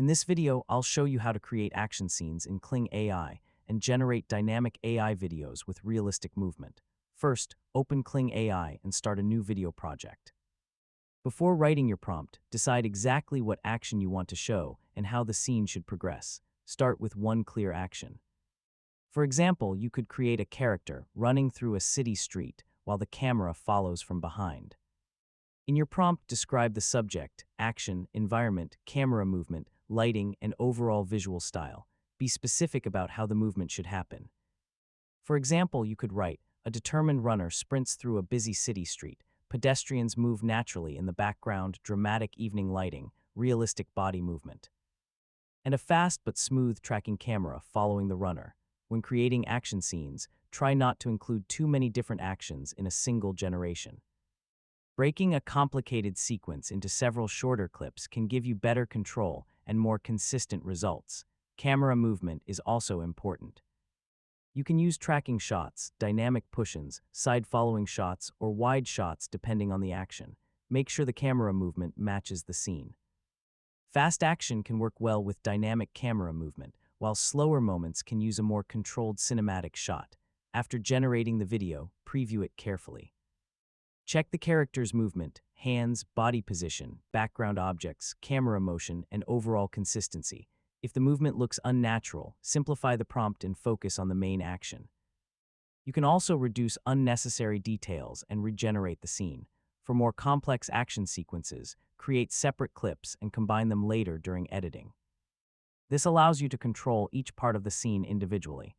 In this video, I'll show you how to create action scenes in Kling AI and generate dynamic AI videos with realistic movement. First, open Kling AI and start a new video project. Before writing your prompt, decide exactly what action you want to show and how the scene should progress. Start with one clear action. For example, you could create a character running through a city street while the camera follows from behind. In your prompt, describe the subject, action, environment, camera movement, lighting, and overall visual style. Be specific about how the movement should happen. For example, you could write, a determined runner sprints through a busy city street. Pedestrians move naturally in the background, dramatic evening lighting, realistic body movement. And a fast but smooth tracking camera following the runner. When creating action scenes, try not to include too many different actions in a single generation. Breaking a complicated sequence into several shorter clips can give you better control and more consistent results. Camera movement is also important. You can use tracking shots, dynamic push-ins, side-following shots, or wide shots depending on the action. Make sure the camera movement matches the scene. Fast action can work well with dynamic camera movement, while slower moments can use a more controlled cinematic shot. After generating the video, preview it carefully. Check the character's movement, hands, body position, background objects, camera motion, and overall consistency. If the movement looks unnatural, simplify the prompt and focus on the main action. You can also reduce unnecessary details and regenerate the scene. For more complex action sequences, create separate clips and combine them later during editing. This allows you to control each part of the scene individually.